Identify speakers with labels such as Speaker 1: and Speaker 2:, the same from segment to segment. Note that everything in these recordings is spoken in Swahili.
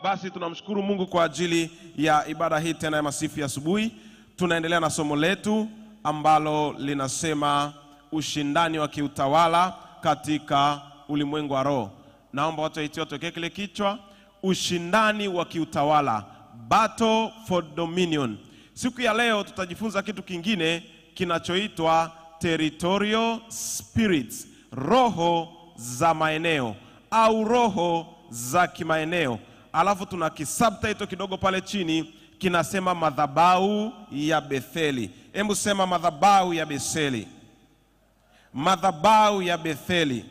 Speaker 1: Basi tunamshukuru Mungu kwa ajili ya ibada hii tena ya masifu ya asubuhi. Tunaendelea na somo letu ambalo linasema ushindani wa kiutawala katika ulimwengu wa roho. Naomba watu watoke kile kichwa, ushindani wa kiutawala, battle for dominion. Siku ya leo tutajifunza kitu kingine kinachoitwa territorial spirits, roho za maeneo au roho za kimaeneo. Alafu tuna kisubtitle kidogo pale chini kinasema madhabahu ya Betheli. Hebu sema madhabahu ya Betheli. Madhabahu ya Betheli.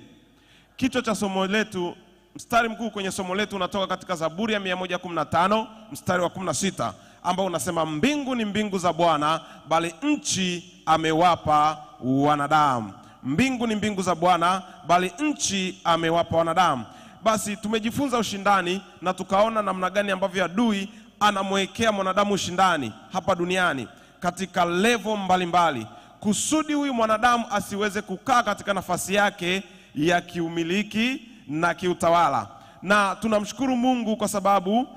Speaker 1: Kichwa cha somo letu, mstari mkuu kwenye somo letu unatoka katika Zaburi ya 115 mstari wa 16 ambao unasema mbingu ni mbingu za Bwana, bali nchi amewapa wanadamu. Mbingu ni mbingu za Bwana, bali nchi amewapa wanadamu. Basi tumejifunza ushindani na tukaona namna gani ambavyo adui anamwekea mwanadamu ushindani hapa duniani katika level mbalimbali, kusudi huyu mwanadamu asiweze kukaa katika nafasi yake ya kiumiliki na kiutawala. Na tunamshukuru Mungu kwa sababu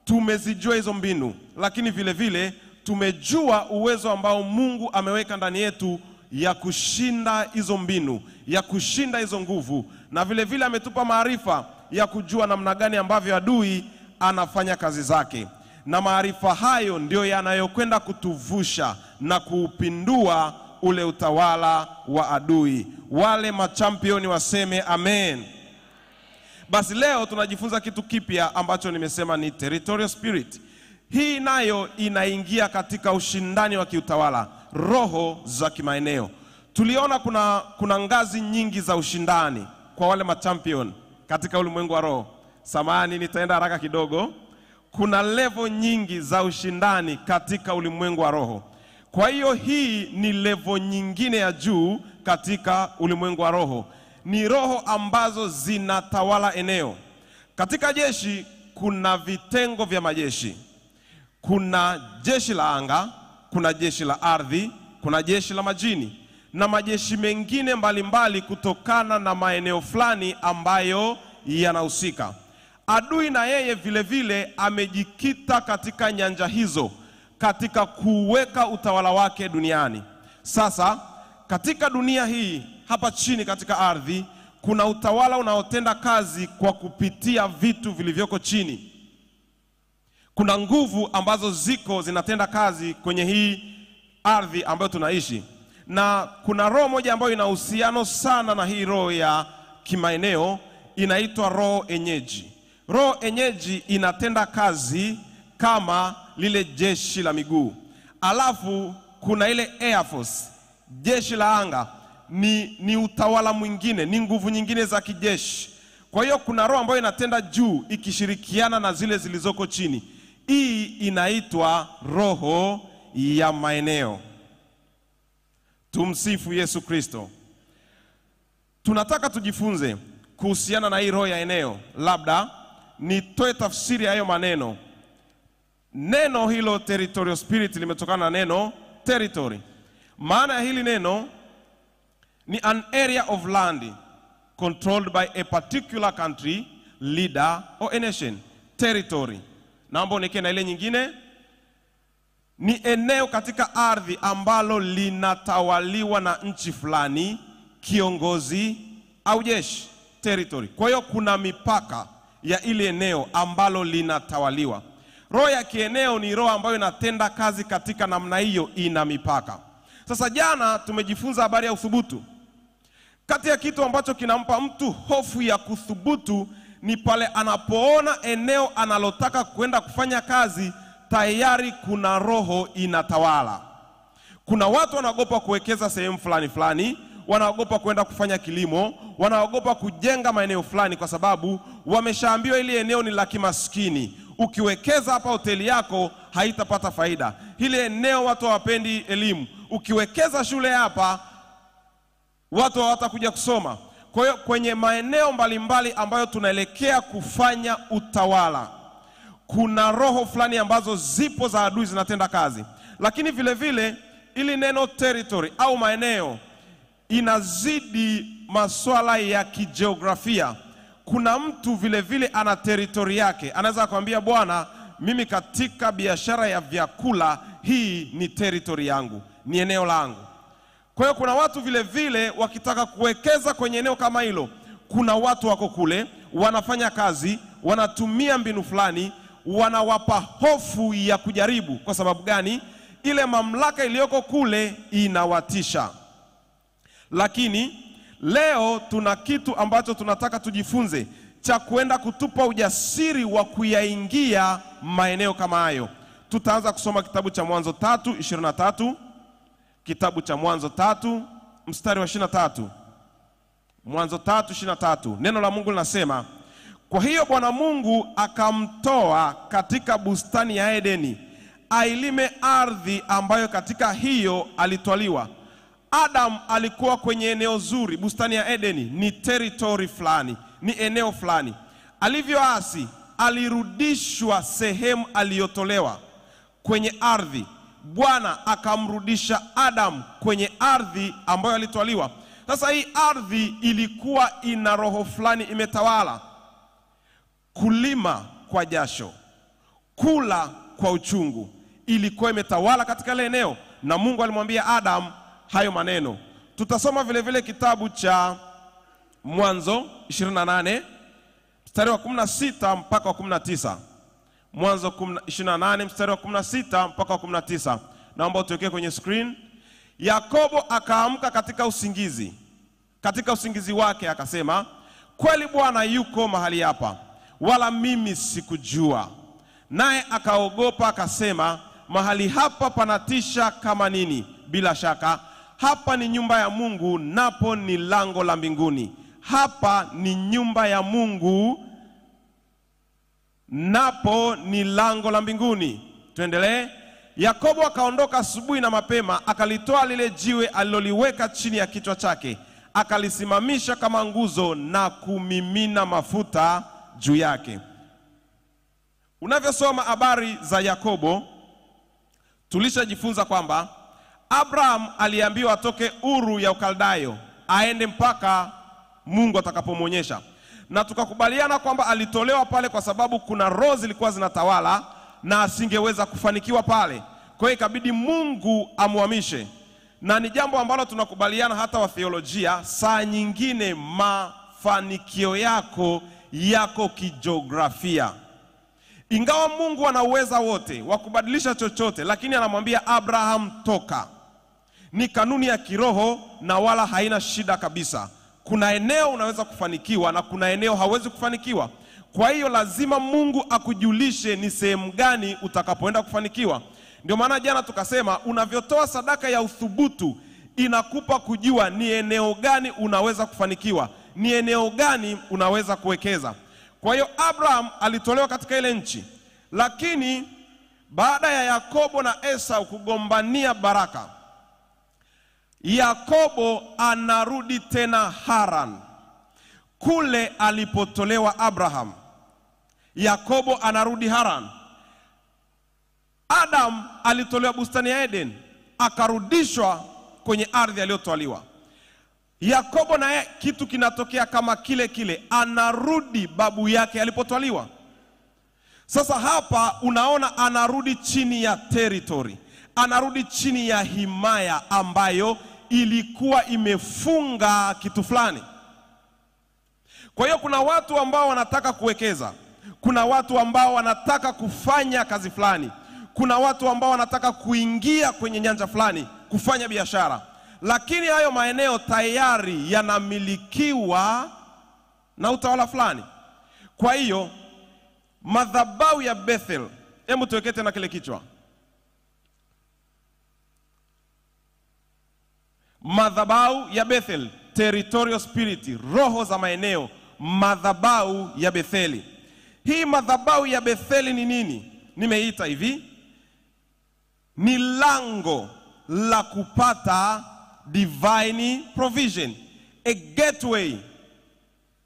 Speaker 1: tumezijua hizo mbinu, lakini vile vile tumejua uwezo ambao Mungu ameweka ndani yetu ya kushinda hizo mbinu, ya kushinda hizo nguvu, na vile vile ametupa maarifa ya kujua namna gani ambavyo adui anafanya kazi zake. Na maarifa hayo ndio yanayokwenda kutuvusha na kuupindua ule utawala wa adui. Wale machampioni waseme amen. Basi leo tunajifunza kitu kipya ambacho nimesema ni territorial spirit. Hii nayo inaingia katika ushindani wa kiutawala, roho za kimaeneo. Tuliona kuna ngazi nyingi za ushindani kwa wale machampion katika ulimwengu wa roho. Samahani, nitaenda haraka kidogo. Kuna level nyingi za ushindani katika ulimwengu wa roho. Kwa hiyo hii ni level nyingine ya juu katika ulimwengu wa roho. Ni roho ambazo zinatawala eneo. Katika jeshi kuna vitengo vya majeshi. Kuna jeshi la anga, kuna jeshi la ardhi, kuna jeshi la majini na majeshi mengine mbalimbali kutokana na maeneo fulani ambayo yanahusika. Adui na yeye vile vile amejikita katika nyanja hizo katika kuweka utawala wake duniani. Sasa katika dunia hii hapa chini katika ardhi kuna utawala unaotenda kazi kwa kupitia vitu vilivyoko chini. Kuna nguvu ambazo zinatenda kazi kwenye hii ardhi ambayo tunaishi. Na kuna roho moja ambayo ina uhusiano sana na hii roho ya kimaeneo, inaitwa roho enyeji. Roho enyeji inatenda kazi kama lile jeshi la miguu. Alafu kuna ile Air Force, jeshi la anga, ni utawala mwingine, ni nguvu nyingine za kijeshi. Kwa hiyo kuna roho ambayo inatenda juu ikishirikiana na zile zilizoko chini. Hii inaitwa roho ya maeneo. Tumsifu Yesu Kristo. Tunataka tujifunze kuhusiana na hii roho ya eneo. Labda nitoe tafsiri ya hayo maneno. Neno hilo territorial spirit limetokana na neno territory. Maana ya hili neno ni an area of land controlled by a particular country, leader or a nation. Territory. Naomba unikee na ile nyingine. Ni eneo katika ardhi ambalo linatawaliwa na nchi fulani, kiongozi au jeshi. Territory. Kwa hiyo kuna mipaka ya ile eneo ambalo linatawaliwa. Roho ya kieneo ni roho ambayo inatenda kazi katika namna hiyo, ina mipaka. Sasa jana tumejifunza habari ya uthubutu. Kati ya kitu ambacho kinampa mtu hofu ya kuthubutu ni pale anapoona eneo analotaka kwenda kufanya kazi tayari kuna roho inatawala. Kuna watu wanaogopa kuwekeza sehemu fulani, wanaogopa kwenda kufanya kilimo, wanaogopa kujenga maeneo fulani kwa sababu wameshaambiwa ile eneo ni la kimaskini. Ukiwekeza hapa hoteli yako haitapata faida. Ile eneo watu hawapendi elimu. Ukiwekeza shule hapa watu hawatakuja kusoma. Kwa hiyo kwenye maeneo mbalimbali ambayo tunaelekea kufanya utawala, kuna roho fulani ambazo zipo za adui zinatenda kazi. Lakini vile vile ili neno territory au maeneo inazidi masuala ya kijiografia kuna mtu vile vile ana territory yake. Anaweza kuambia Bwana, mimi katika biashara ya vyakula, hii ni territory yangu, ni eneo langu. Kwa hiyo kuna watu vile vile wakitaka kuwekeza kwenye eneo kama hilo, kuna watu wako kule, wanafanya kazi, wanatumia mbinu fulani, wanawapa hofu ya kujaribu. Kwa sababu gani? Ile mamlaka iliyoko kule inawatisha. Lakini leo tuna kitu ambacho tunataka tujifunze, cha kuenda kutupa ujasiri wa kuyaingia maeneo kama hayo. Tutaanza kusoma kitabu cha Mwanzo 3:23. Kitabu cha Mwanzo 3 mstari wa 23. Mwanzo 3:23. Neno la Mungu linasema, kwa hiyo Bwana Mungu akamtoa katika bustani ya Edeni ailime ardhi ambayo katika hiyo alitwaliwa. Adam alikuwa kwenye eneo zuri. Bustani ya Edeni ni territory fulani, ni eneo fulani. Alivyoasi, alirudishwa sehemu aliyotolewa kwenye ardhi. Bwana akamrudisha Adam kwenye ardhi ambayo alitwaliwa. Sasa hii ardhi ilikuwa ina roho fulani imetawala. Kulima kwa jasho, kula kwa uchungu, ilikuwa imetawala katika ile eneo, na Mungu alimwambia Adam hayo maneno. Tutasoma vile vile kitabu cha Mwanzo 28 mstari wa 16 mpaka wa 19. Mwanzo 28 mstari wa 16 mpaka wa 19. Naomba utuwekee kwenye screen. Yakobo akaamka katika usingizi. Katika usingizi wake akasema, kweli Bwana yuko mahali hapa, wala mimi sikujua. Naye akaogopa akasema, mahali hapa panatisha kama nini? Bila shaka hapa ni nyumba ya Mungu, napo ni lango la mbinguni. Hapa ni nyumba ya Mungu, napo ni lango la mbinguni. Tuendelee. Yakobo akaondoka asubuhi na mapema, akalitoa lile jiwe aliloliweka chini ya kichwa chake, akalisimamisha kama nguzo na kumimina mafuta juu yake. Unavyosoma habari za Yakobo, tulishajifunza kwamba Abraham aliambiwa atoke Uru ya Ukaldayo aende mpaka Mungu atakapomwonyesha. Na tukakubaliana kwamba alitolewa pale kwa sababu kuna roho zilikuwa zinatawala na asingeweza kufanikiwa pale. Kwa hiyo ikabidi Mungu amuhamishe. Na ni jambo ambalo tunakubaliana hata wa theolojia, saa nyingine mafanikio yako kijiografia. Ingawa Mungu ana uweza wote wa kubadilisha chochote, lakini anamwambia Abraham toka. Ni kanuni ya kiroho na wala haina shida kabisa. Kuna eneo unaweza kufanikiwa na kuna eneo hawezi kufanikiwa. Kwa hiyo lazima Mungu akujulishe ni sehemu gani utakapoenda kufanikiwa. Ndio maana jana tukasema unavyotoa sadaka ya uthubutu inakupa kujua ni eneo gani unaweza kufanikiwa, ni eneo gani unaweza kuwekeza. Kwa hiyo Abraham alitolewa katika ile nchi, lakini baada ya Yakobo na Esau kugombania baraka, Yakobo anarudi tena Haran, kule alipotolewa Abraham. Yakobo anarudi Haran. Adam alitolewa bustani ya Eden, akarudishwa kwenye ardhi aliyotwaliwa. Yakobo naye kitu kinatokea kama kile, anarudi babu yake alipotwaliwa. Sasa hapa unaona anarudi chini ya territory, anarudi chini ya himaya ambayo ilikuwa imefunga kitu fulani. Kwa hiyo kuna watu ambao wanataka kuwekeza, kuna watu ambao wanataka kufanya kazi fulani, kuna watu ambao wanataka kuingia kwenye nyanja fulani kufanya biashara, lakini hayo maeneo tayari yanamilikiwa na utawala fulani. Kwa hiyo madhabahu ya Bethel, hebu tuweke tena kile kichwa. Madhabahu ya Bethel, territorial spirit, roho za maeneo, madhabahu ya Betheli. Hii madhabahu ya Betheli ni nini? Nimeita hivi, ni lango la kupata divine provision, a gateway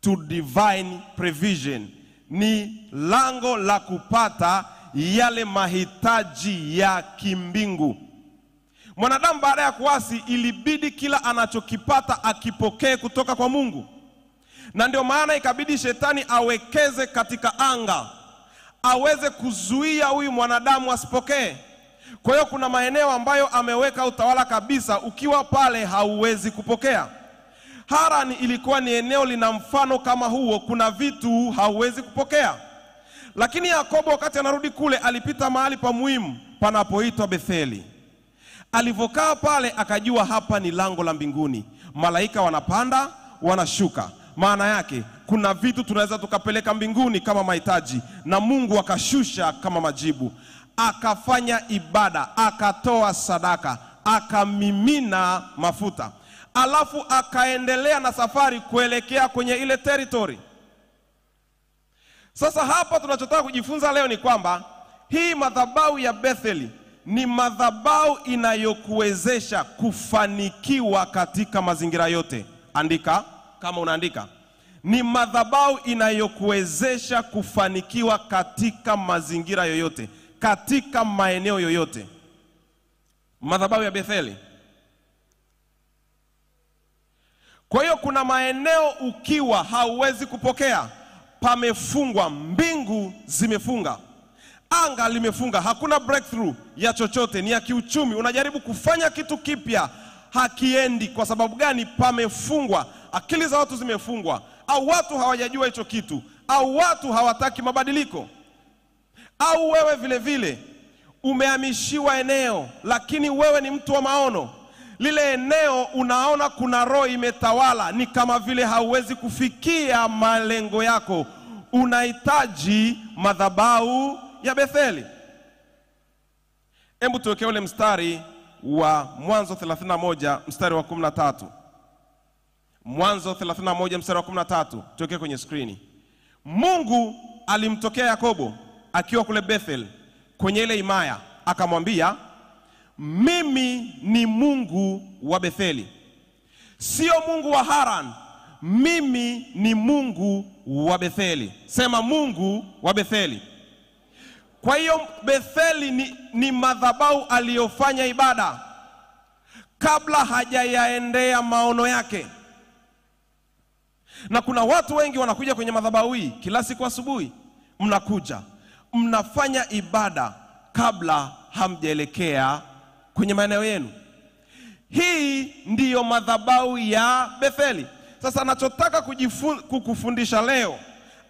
Speaker 1: to divine provision. Ni lango la kupata yale mahitaji ya kimbingu. Mwanadamu baada ya kuasi ilibidi kila anachokipata akipokee kutoka kwa Mungu. Na ndio maana ikabidi shetani awekeze katika anga, aweze kuzuia huyu mwanadamu asipokee. Kwa hiyo kuna maeneo ambayo ameweka utawala kabisa, ukiwa pale hauwezi kupokea. Harani ilikuwa ni eneo lina mfano kama huo, kuna vitu hauwezi kupokea. Lakini Yakobo wakati anarudi kule alipita mahali pa muhimu panapoitwa Betheli. Alivokaa pale akajua hapa ni lango la mbinguni. Malaika wanapanda, wanashuka. Maana yake kuna vitu tunaweza tukapeleka mbinguni kama mahitaji, na Mungu akashusha kama majibu. Akafanya ibada, akatoa sadaka, akamimina mafuta. Alafu akaendelea na safari kuelekea kwenye ile territory. Sasa hapa tunachotaka kujifunza leo ni kwamba hii madhabahu ya Betheli ni madhabahu inayokuwezesha kufanikiwa katika mazingira yote. Andika kama unaandika. Ni madhabahu inayokuwezesha kufanikiwa katika mazingira yoyote, katika maeneo yoyote. Madhabahu ya Betheli. Kwa hiyo kuna maeneo ukiwa hauwezi kupokea, pamefungwa, mbingu zimefunga, anga limefunga, hakuna breakthrough ya chochote, ni ya kiuchumi. Unajaribu kufanya kitu kipya, hakiendi. Kwa sababu gani? Pamefungwa. Akili za watu zimefungwa, au watu hawajajua hicho kitu, au watu hawataki mabadiliko. Au wewe vile vile umehamishiwa eneo, lakini wewe ni mtu wa maono. Lile eneo unaona kuna roho imetawala, ni kama vile hauwezi kufikia malengo yako. Unahitaji madhabahu ya Betheli. Hebu tuweke ule mstari wa Mwanzo 31 mstari wa 13. Mwanzo 31 mstari wa 13, tuweke kwenye screen. Mungu alimtokea Yakobo akiwa kule Bethel kwenye ile himaya, akamwambia, mimi ni Mungu wa Betheli, sio Mungu wa Haran. Mimi ni Mungu wa Betheli. Sema Mungu wa Betheli. Kwa hiyo Betheli ni madhabahu aliyofanya ibada kabla hajayaendea maono yake. Na kuna watu wengi wanakuja kwenye madhabahu hii kila siku asubuhi, mnakuja mnafanya ibada kabla hamjaelekea kwenye maeneo yenu. Hii ndiyo madhabahu ya Betheli. Sasa nachotaka kukufundisha leo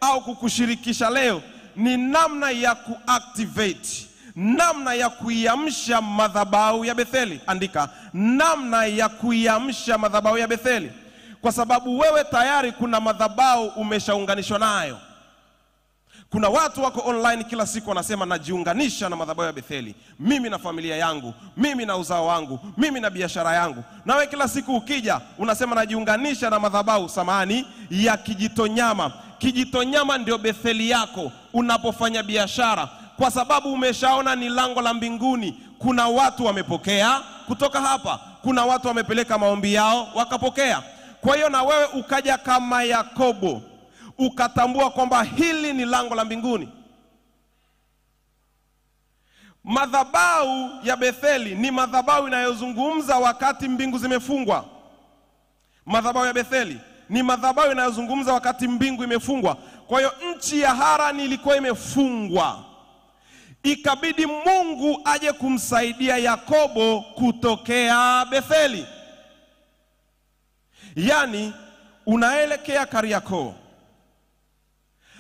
Speaker 1: au kukushirikisha leo ni namna ya kuactivate, namna ya kuiamsha madhabahu ya Betheli. Andika, namna ya kuiamsha madhabahu ya Betheli. Kwa sababu wewe tayari kuna madhabahu umeshaunganishwa nayo. Kuna watu wako online kila siku wanasema najiunganisha na madhabahu ya Betheli. Mimi na familia yangu, mimi na uzao wangu, mimi na biashara yangu. Nawe kila siku ukija unasema najiunganisha na madhabahu ya Kijitonyama. Kijitonyama ndio Betheli yako unapofanya biashara, kwa sababu umeshaona ni lango la mbinguni. Kuna watu wamepokea kutoka hapa, kuna watu wamepeleka maombi yao wakapokea. Kwa hiyo na wewe ukaja kama Yakobo, ukatambua kwamba hili ni lango la mbinguni. Madhabahu ya Betheli ni madhabahu inayozungumza wakati mbingu zimefungwa. Madhabahu ya Betheli ni madhabahu inayozungumza wakati mbingu imefungwa. Kwa hiyo nchi ya Harani ilikuwa imefungwa. Ikabidi Mungu aje kumsaidia Yakobo kutokea Betheli. Yani unaelekea Kariakoo,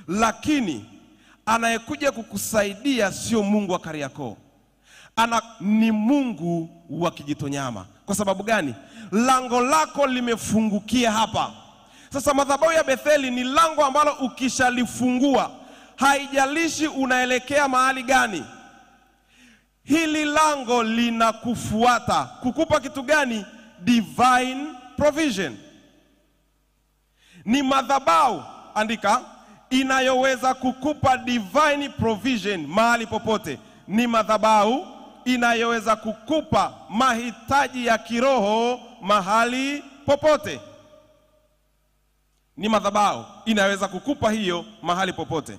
Speaker 1: lakini anayekuja kukusaidia sio Mungu wa Kariakoo. Ni Mungu wa Kijitonyama. Kwa sababu gani? Lango lako limefungukia hapa. Sasa madhabahu ya Betheli ni lango ambalo ukishalifungua, haijalishi unaelekea mahali gani, hili lango linakufuata. Kukupa kitu gani? Divine provision. Ni madhabahu, andika, inayoweza kukupa divine provision mahali popote. Ni madhabahu inayoweza kukupa mahitaji ya kiroho mahali popote. Ni madhabahu inaweza kukupa hiyo mahali popote.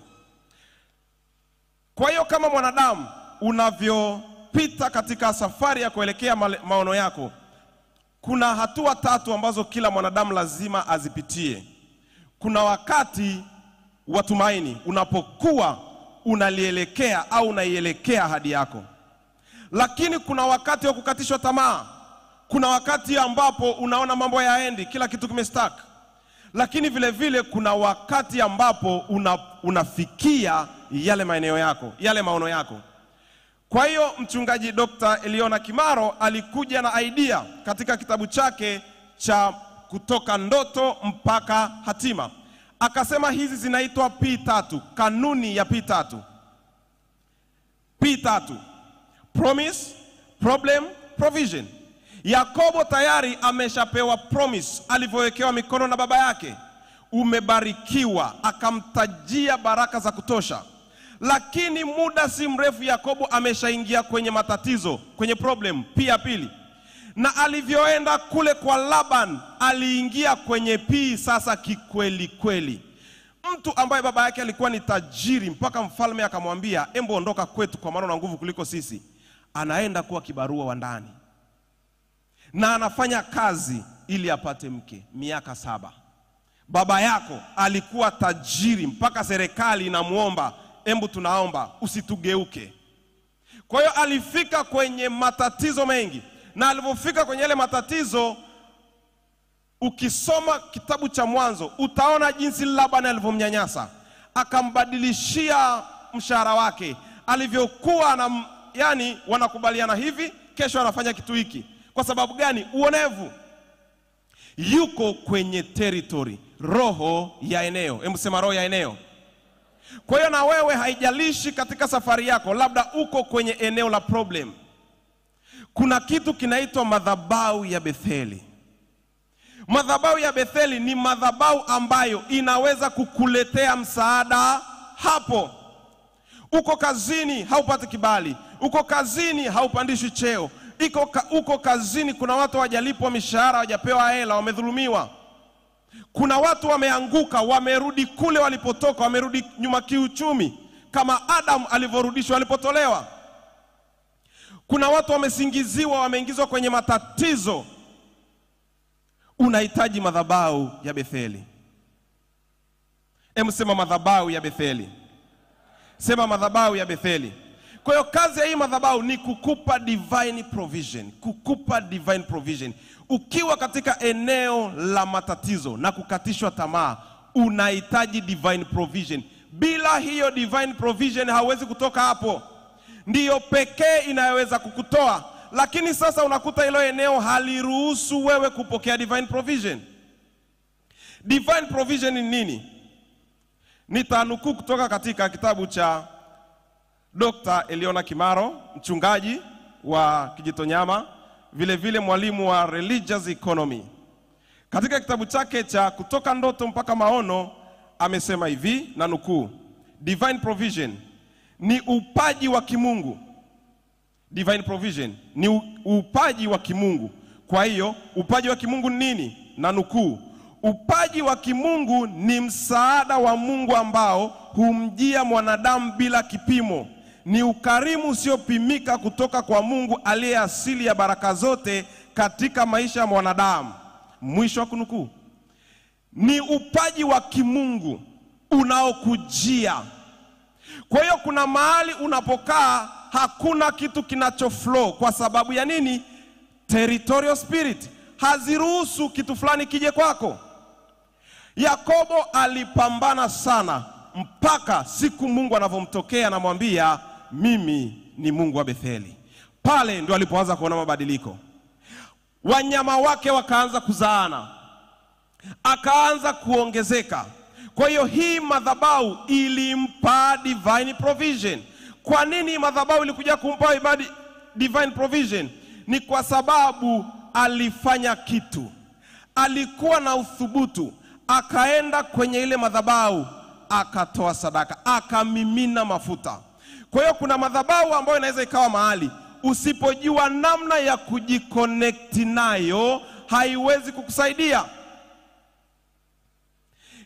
Speaker 1: Kwa hiyo kama mwanadamu unavyopita katika safari ya kuelekea maono yako, kuna hatua 3 ambazo kila mwanadamu lazima azipitie. kuna wakati wa tumaini unapokuwa unalielekea au unaielekea ahadi yako. Lakini kuna wakati wa kukatishwa tamaa. Kuna wakati ambapo unaona mambo yaendi, kila kitu kimestack. Lakini vile vile kuna wakati ambapo unafikia yale maeneo yako, yale maono yako. Kwa hiyo mchungaji Dr. Eliona Kimaro alikuja na idea katika kitabu chake cha Kutoka Ndoto Mpaka Hatima. Akasema hizi zinaitwa P3, kanuni ya P3. P3: promise, problem, provision. Yakobo tayari ameshapewa promise alivyowekewa mikono na baba yake. Umebarikiwa, akamtajia baraka za kutosha. Lakini muda si mrefu Yakobo ameshaingia kwenye matatizo, kwenye problem, pia pili. Na alivyoenda kule kwa Laban, aliingia kwenye P sasa kikweli kweli. Mtu ambaye baba yake alikuwa ni tajiri, mpaka mfalme akamwambia, "Embo ondoka kwetu kwa maana una nguvu kuliko sisi." Anaenda kuwa kibarua wa ndani. Na anafanya kazi ili apate mke miaka 7. Baba yako alikuwa tajiri mpaka serikali inamuomba, "Embu tunaomba usitugeuke." Kwa hiyo alifika kwenye matatizo mengi. Na alipofika kwenye yale matatizo, ukisoma kitabu cha Mwanzo utaona jinsi Laban alivyomnyanyasa. Akambadilishia mshahara wake. Alivyokuwa yani wanakubaliana hivi, kesho anafanya kitu hiki. Kwa sababu gani? Uonevu. Yuko kwenye territory, roho ya eneo. Hebu sema roho ya eneo. Kwa hiyo na wewe haijalishi katika safari yako, labda uko kwenye eneo la problem. Kuna kitu kinaitwa madhabahu ya Betheli. Madhabahu ya Betheli ni madhabahu ambayo inaweza kukuletea msaada hapo. Uko kazini haupati kibali, uko kazini haupandishwi cheo, uko kazini kuna watu hawajalipwa mishahara, hawajapewa hela, wamedhulumiwa. Kuna watu wameanguka, wamerudi kule walipotoka, wamerudi nyuma kiuchumi kama Adam alivyorudishwa alipotolewa. Kuna watu wamesingiziwa, wameingizwa kwenye matatizo. Unahitaji madhabahu ya Betheli. Hebu sema madhabahu ya Betheli. Sema madhabahu ya Betheli. Kwa hiyo kazi ya hii madhabahu ni kukupa divine provision, kukupa divine provision. Ukiwa katika eneo la matatizo na kukatishwa tamaa, unahitaji divine provision. Bila hiyo divine provision hauwezi kutoka hapo. Ndiyo pekee inayoweza kukutoa. Lakini sasa unakuta hilo eneo haliruhusu wewe kupokea divine provision. Divine provision ni nini? Nitanukuu kutoka katika kitabu cha Dr. Eliona Kimaro, mchungaji wa Kijitonyama, vile vile mwalimu wa religious economy. Katika kitabu chake cha Kutoka Ndoto Mpaka Maono amesema hivi, na nukuu: divine provision ni upaji wa kimungu. Divine provision ni upaji wa kimungu. Kwa hiyo upaji wa kimungu ni nini? Na nukuu: upaji wa kimungu ni msaada wa Mungu ambao humjia mwanadamu bila kipimo. Ni ukarimu usiopimika kutoka kwa Mungu aliye asili ya baraka zote katika maisha ya mwanadamu. Mwisho wa kunukuu. Ni upaji wa kimungu unaokujia. Kwa hiyo kuna mahali unapokaa hakuna kitu kinachoflow. Kwa sababu ya nini? Territorial spirit haziruhusu kitu fulani kije kwako. Yakobo alipambana sana mpaka siku Mungu anavomtokea na mwambia, "Mimi ni Mungu wa Betheli." Pale ndio alipoanza kuona mabadiliko. Wanyama wake wakaanza kuzaana, akaanza kuongezeka. Kwa hiyo hii madhabahu ilimpa divine provision. Kwa nini madhabahu ilikuja kumpa divine provision? Ni kwa sababu alifanya kitu. Alikuwa na uthubutu, akaenda kwenye ile madhabahu, akatoa sadaka, akamimina mafuta. Kwa hiyo kuna madhabahu ambayo inaweza ikawa mahali usipojua namna ya kujiconnect nayo, haiwezi kukusaidia.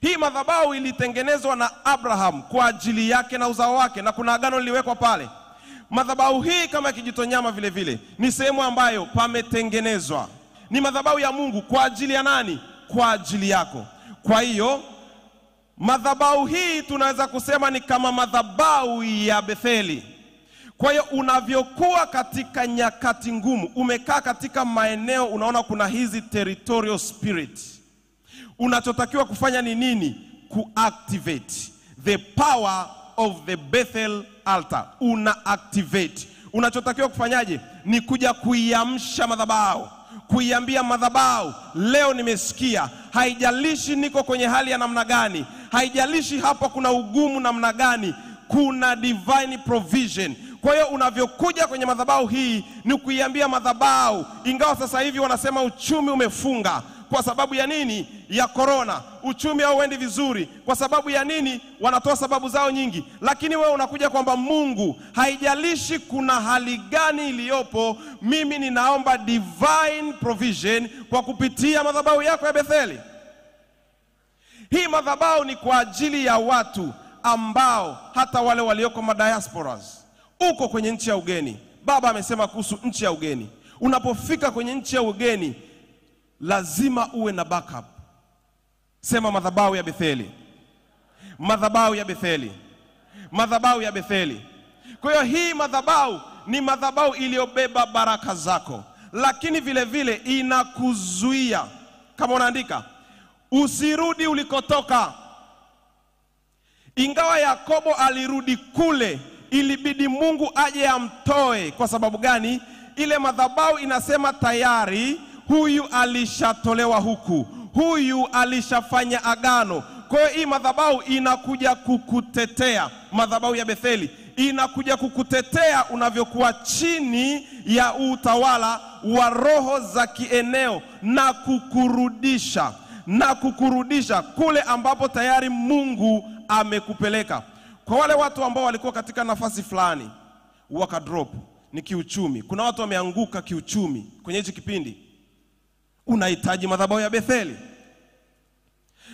Speaker 1: Hii madhabahu ilitengenezwa na Abraham kwa ajili yake na uzao wake, na kuna agano liliwekwa pale. Madhabahu hii kama Kijitonyama vile vile ni sehemu ambayo pametengenezwa. Ni madhabahu ya Mungu kwa ajili ya nani? Kwa ajili yako. Kwa hiyo Madhabahu hii tunaweza kusema ni kama madhabahu ya Betheli. Kwa hiyo unavyokuwa katika nyakati ngumu, umekaa katika maeneo unaona kuna hizi territorial spirit, unachotakiwa kufanya ni nini? Kuactivate the power of the Bethel altar. Una-activate. Unachotakiwa kufanyaje? Ni kuja kuiamsha madhabahu, kuiambia madhabahu, leo nimesikia, haijalishi niko kwenye hali ya namna gani, haijalishi hapa kuna ugumu namna gani, kuna divine provision. Kwa hiyo unavyokuja kwenye madhabahu hii ni kuiambia madhabahu, ingawa sasa hivi wanasema uchumi umefunga kwa sababu ya nini? Ya corona. Uchumi hauendi vizuri kwa sababu ya nini? Wanatoa sababu zao nyingi. Lakini wewe unakuja kwamba Mungu, haijalishi kuna hali gani iliyopo, mimi ninaomba divine provision kwa kupitia madhabahu yako ya Betheli. Hii madhabahu ni kwa ajili ya watu ambao hata wale walioko madiasporas. Uko kwenye nchi ya ugeni. Baba amesema kuhusu nchi ya ugeni. Unapofika kwenye nchi ya ugeni, lazima uwe na backup. Sema madhabahu ya Betheli. Madhabahu ya Betheli. Madhabahu ya Betheli. Kwa hiyo hii madhabahu ni madhabahu iliyobeba baraka zako, lakini vile vile inakuzuia. Kama unaandika, usirudi ulikotoka. Ingawa Yakobo alirudi kule, ilibidi Mungu aje amtoe. Kwa sababu gani? Ile madhabahu inasema tayari huyu alishatolewa huku, huyu alishafanya agano. Kwa hiyo hii madhabahu inakuja kukutetea. Madhabahu ya Betheli inakuja kukutetea unavyokuwa chini ya utawala wa roho za kieneo, na kukurudisha kule ambapo tayari Mungu amekupeleka. Kwa wale watu ambao walikuwa katika nafasi fulani wakadrop, ni kiuchumi, kuna watu wameanguka kiuchumi kwenye hichi kipindi, unahitaji madhabahu ya Betheli.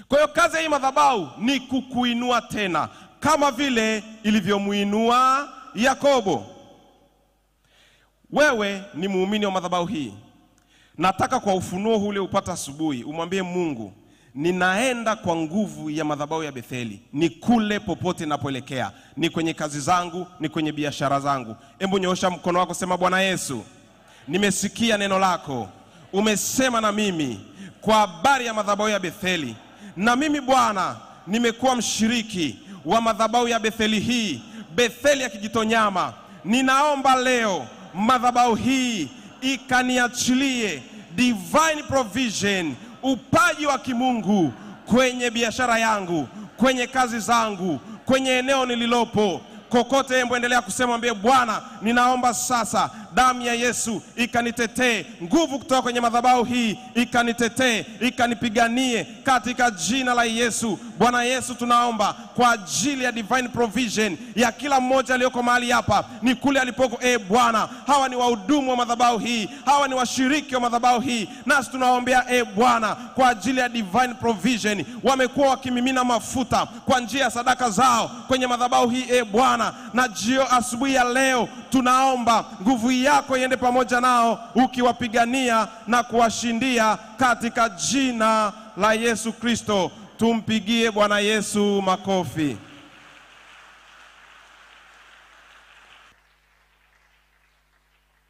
Speaker 1: Kwa hiyo kazi ya hii madhabahu ni kukuinua tena, kama vile ilivyomuinua Yakobo. Wewe ni muumini wa madhabahu hii. Nataka kwa ufunuo ule upata asubuhi, umwambie Mungu, ninaenda kwa nguvu ya madhabahu ya Betheli, ni kule popote napoelekea, ni kwenye kazi zangu, ni kwenye biashara zangu. Hebu nyoosha mkono wako, sema, Bwana Yesu, nimesikia neno lako, umesema na mimi kwa habari ya madhabahu ya Betheli, na mimi Bwana nimekuwa mshiriki wa madhabahu ya Betheli hii, Betheli ya Kijitonyama. Ninaomba leo madhabahu hii ikaniachilie divine provision, upaji wa kimungu kwenye biashara yangu, kwenye kazi zangu, kwenye eneo nililopo. Kokote endelea kusema, mwambie Bwana, ninaomba sasa damu ya Yesu ikanitetee, nguvu kutoka kwenye madhabahu hii ikanitetee, ikanipiganie katika jina la Yesu. Bwana Yesu, tunaomba kwa ajili ya divine provision ya kila mmoja aliyoko mahali hapa, ni kule alipoko. Bwana, hawa ni wahudumu wa madhabahu hii, hawa ni washiriki wa madhabahu hii, nasi tunaombea Bwana kwa ajili ya divine provision. Wamekuwa wakimimina mafuta kwa njia ya sadaka zao kwenye madhabahu hii Bwana, na asubuhi ya leo tunaomba nguvu yako iende pamoja nao, ukiwapigania na kuwashindia katika jina la Yesu Kristo. Tumpigie Bwana Yesu makofi.